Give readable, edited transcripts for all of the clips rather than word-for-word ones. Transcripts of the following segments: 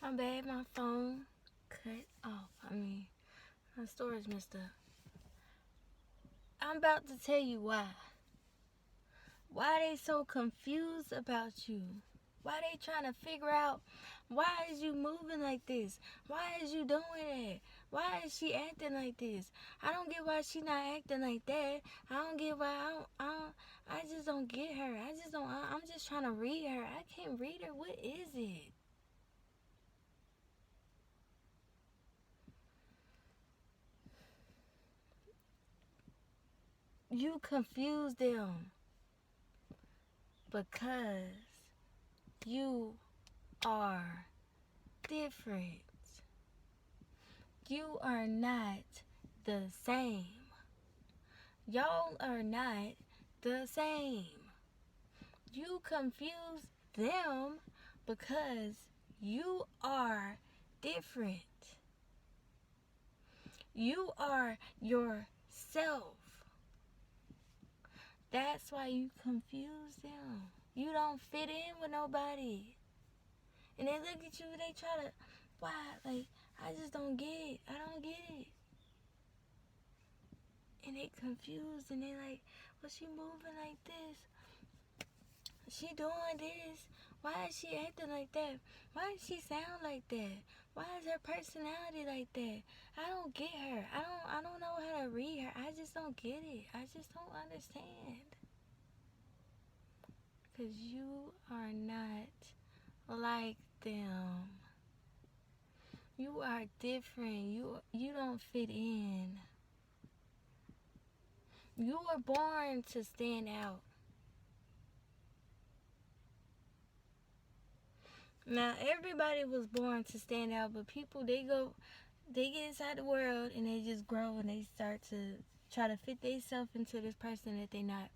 My bad, my phone cut off. My storage messed up. I'm about to tell you why. Why they so confused about you? Why they trying to figure out why is you moving like this? Why is you doing that? Why is she acting like this? I don't get why she not acting like that. I don't get why I just don't get her. I'm just trying to read her. I can't read her. What is it? You confuse them because you are different. You are not the same. Y'all are not the same. You confuse them because you are different. You are yourself. That's why you confuse them. You don't fit in with nobody. And they look at you, they try to, why? Like, I just don't get it. I don't get it. And they confused and they like, well, she moving like this. She doing this. Why is she acting like that? Why does she sound like that? Why is her personality like that? I don't get her. I don't know how to read her. I just don't get it. I just don't understand. Because you are not like them. You are different. You don't fit in. You were born to stand out. Now, everybody was born to stand out, but people, they get inside the world and they just grow and they start to try to fit themselves into this person that they not.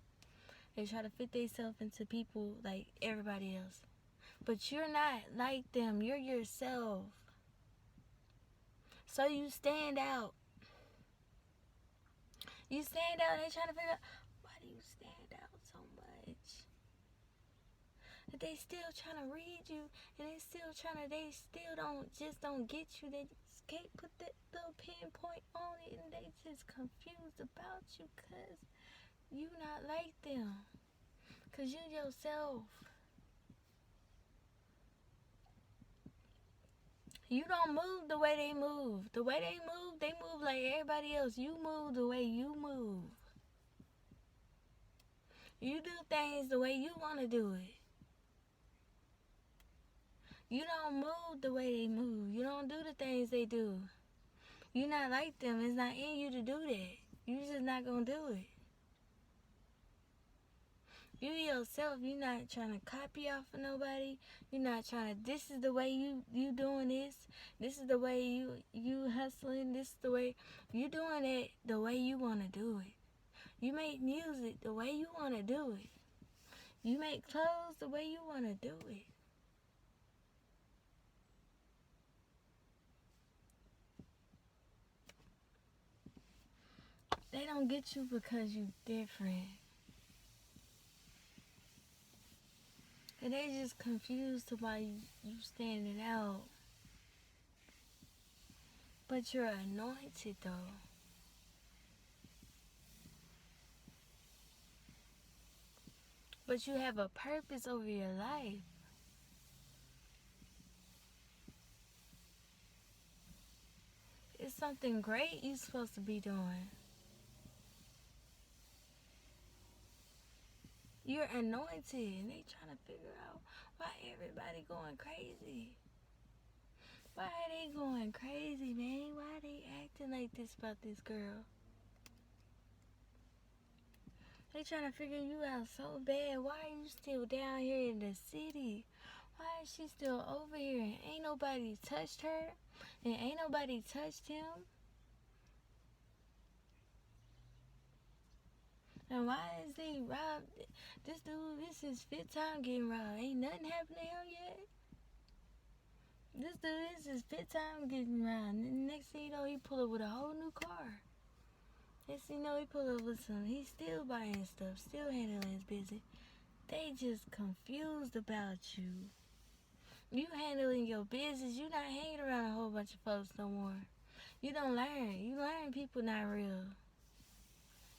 They try to fit themselves into people like everybody else. But you're not like them. You're yourself. So you stand out. You stand out and they trying to figure out, why do you stand out so much? And they still trying to read you and they still don't get you. They just can't put that little pinpoint on it and they just confused about you because you not like them. Because you yourself. You don't move the way they move. The way they move like everybody else. You move the way you move. You do things the way you want to do it. You don't move the way they move. You don't do the things they do. You're not like them. It's not in you to do that. You just not going to do it. You yourself, you're not trying to copy off of nobody. You're not trying to, this is the way you doing this. This is the way you hustling. This is the way you doing it the way you want to do it. You make music the way you want to do it. You make clothes the way you want to do it. They don't get you because you different. And they just confused about you standing out. But you're anointed though. But you have a purpose over your life. It's something great you're supposed to be doing. You're anointed and they trying to figure out why everybody going crazy. Why are they going crazy, man? Why are they acting like this about this girl? They trying to figure you out so bad. Why are you still down here in the city? Why is she still over here and ain't nobody touched her? And ain't nobody touched him? And why is he robbed? This dude, this is his fifth time getting robbed. Ain't nothing happened to him yet. This dude, this is his fifth time getting robbed. Next thing you know, he pull up with a whole new car. Next thing you know, he pull up with some. He's still buying stuff, still handling his business. They just confused about you. You handling your business. You not hanging around a whole bunch of folks no more. You don't learn. You learn people not real.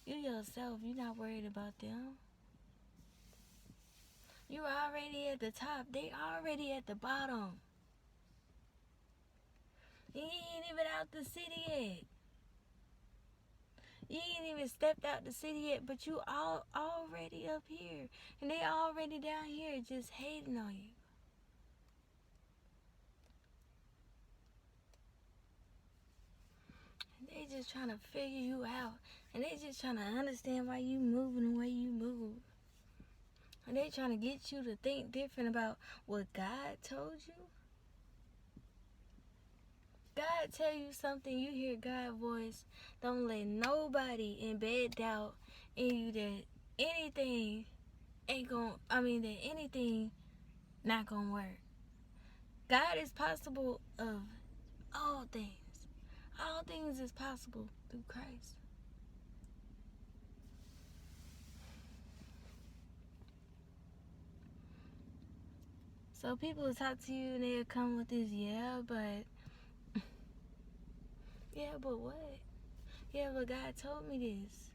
You yourself, you not worried about them. You already at the top. They already at the bottom. You ain't even out the city yet. You ain't even stepped out the city yet, but you all already up here. And they already down here just hating on you. They just trying to figure you out. And they just trying to understand why you moving the way you move. And they trying to get you to think different about what God told you. God tell you something, you hear God's voice. Don't let nobody embed doubt in you that anything that anything not gonna work. God is possible of all things. All things is possible through Christ. So people will talk to you and they'll come with this, yeah, but what? Yeah, but God told me this.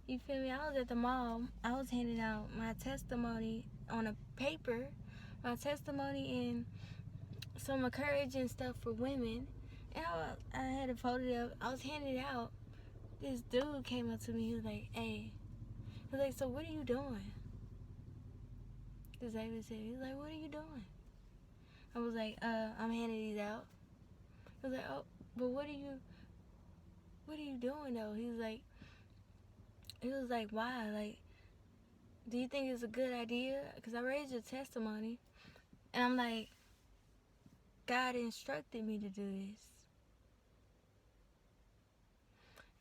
You feel me? I was at the mall. I was handing out my testimony on a paper, my testimony and some encouraging stuff for women. And I had it folded up. I was handing it out. This dude came up to me. He was like, hey. He was like, so what are you doing? Because I was saying, he was like, what are you doing? I was like, I'm handing these out. He was like, oh, but what are you doing though? He was like, why? Like, do you think it's a good idea? Because I raised your testimony. And I'm like, God instructed me to do this.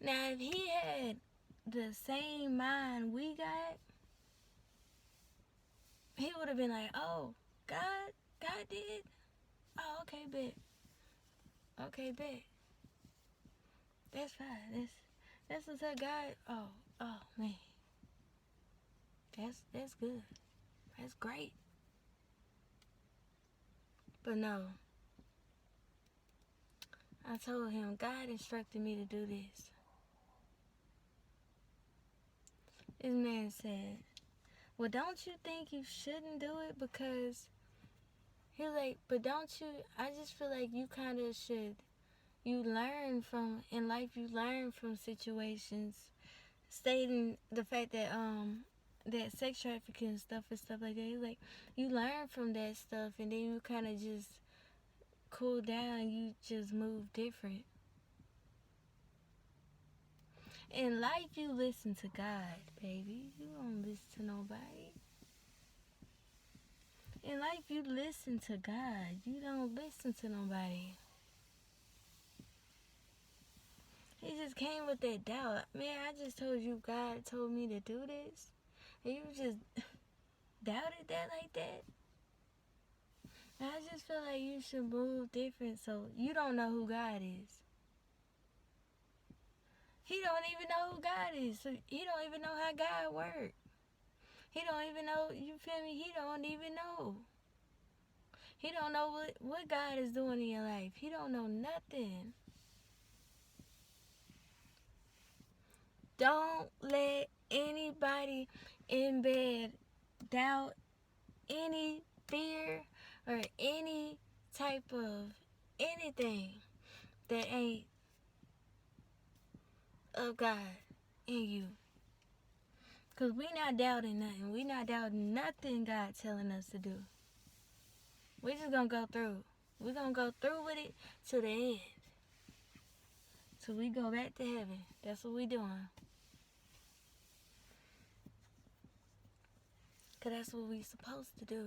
Now, if he had the same mind we got, he would have been like, oh, God did? Oh, okay, bet. Okay, bet. That's fine. That's what's up, God. Oh, man. That's good. That's great. But no. I told him, God instructed me to do this. This man said, well, don't you think you shouldn't do it? Because he was like, but don't you, I just feel like you kind of should, you learn from, in life you learn from situations, stating the fact that, that sex trafficking stuff and stuff like that. He was like, you learn from that stuff and then you kind of just cool down, you just move different. In life, you listen to God, baby. You don't listen to nobody. In life, you listen to God. You don't listen to nobody. He just came with that doubt. Man, I just told you God told me to do this. And you just doubted that like that. And I just feel like you should move different so you don't know who God is. He don't even know who God is. So he don't even know how God works. He don't even know, you feel me? He don't even know. He don't know what God is doing in your life. He don't know nothing. Don't let anybody embed doubt, any fear, or any type of anything that ain't of God in you. Because we not doubting nothing. We not doubting nothing God telling us to do. We just going to go through. We're going to go through with it to the end. Till we go back to heaven. That's what we doing. Because that's what we supposed to do.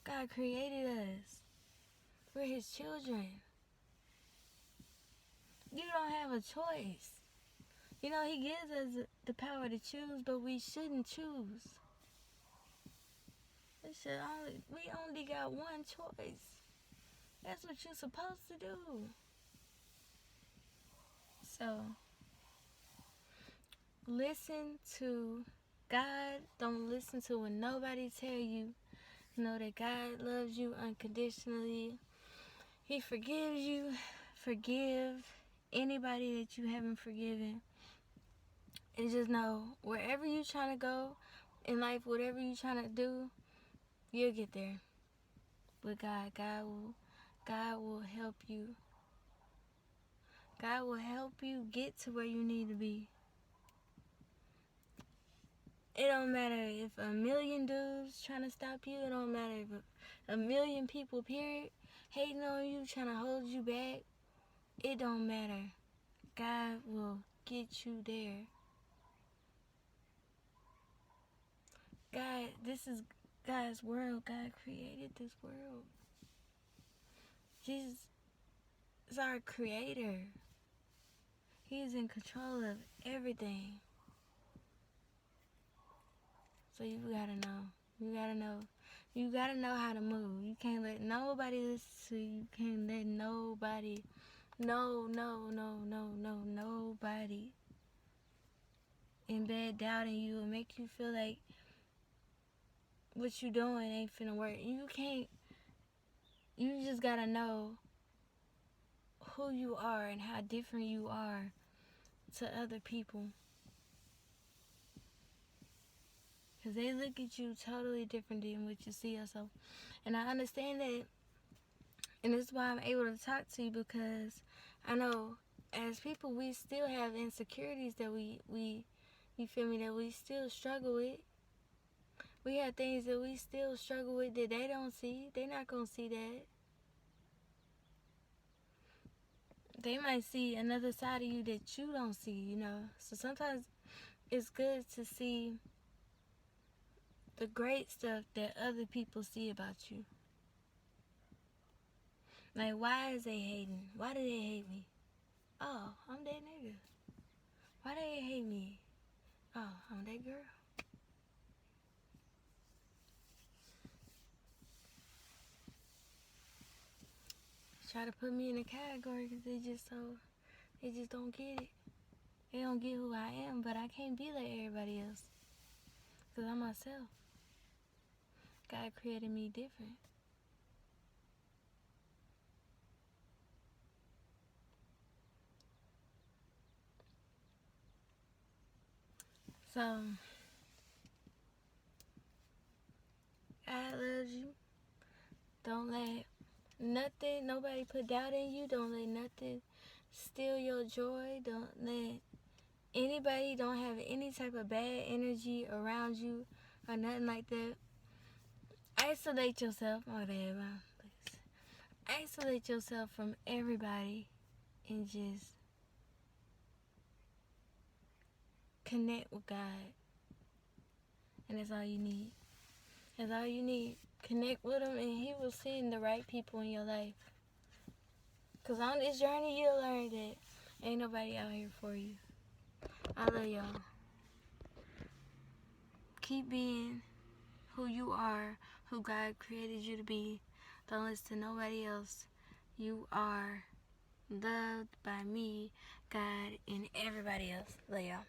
God created us. We're his children. You don't have a choice. You know, he gives us the power to choose, but we shouldn't choose. We only got one choice. That's what you're supposed to do. So, listen to God. Don't listen to what nobody tell you. Know that God loves you unconditionally. He forgives you. Forgive anybody that you haven't forgiven. And just know, wherever you're trying to go in life, whatever you're trying to do, you'll get there. With God, God will help you. God will help you get to where you need to be. It don't matter if a million dudes trying to stop you. It don't matter if a million people, period, hating on you, trying to hold you back. It don't matter. God will get you there. God, this is God's world. God created this world. Jesus is our creator. He's in control of everything. So you gotta know. You gotta know. You gotta know how to move. You can't let nobody listen to you. You can't let nobody. Nobody embed doubt in you and make you feel like what you doing ain't finna work. You just gotta know who you are and how different you are to other people. Because they look at you totally different than what you see yourself. And I understand that. And this is why I'm able to talk to you, because I know as people we still have insecurities that we you feel me, that we still struggle with. We have things that we still struggle with that they don't see. They're not going to see that. They might see another side of you that you don't see, you know. So sometimes it's good to see the great stuff that other people see about you. Like, why is they hating? Why do they hate me? Oh, I'm that nigga. Why do they hate me? Oh, I'm that girl. Try to put me in a category because they just don't get it. They don't get who I am, but I can't be like everybody else because I'm myself. God created me different. So, God loves you. Don't let nobody put doubt in you. Don't let nothing steal your joy. Don't let don't have any type of bad energy around you or nothing like that. Isolate yourself. My bad, please. Isolate yourself from everybody and just connect with God. And that's all you need. That's all you need. Connect with Him and He will send the right people in your life. Because on this journey, you'll learn that ain't nobody out here for you. I love y'all. Keep being who you are, who God created you to be. Don't listen to nobody else. You are loved by me, God, and everybody else. Love y'all.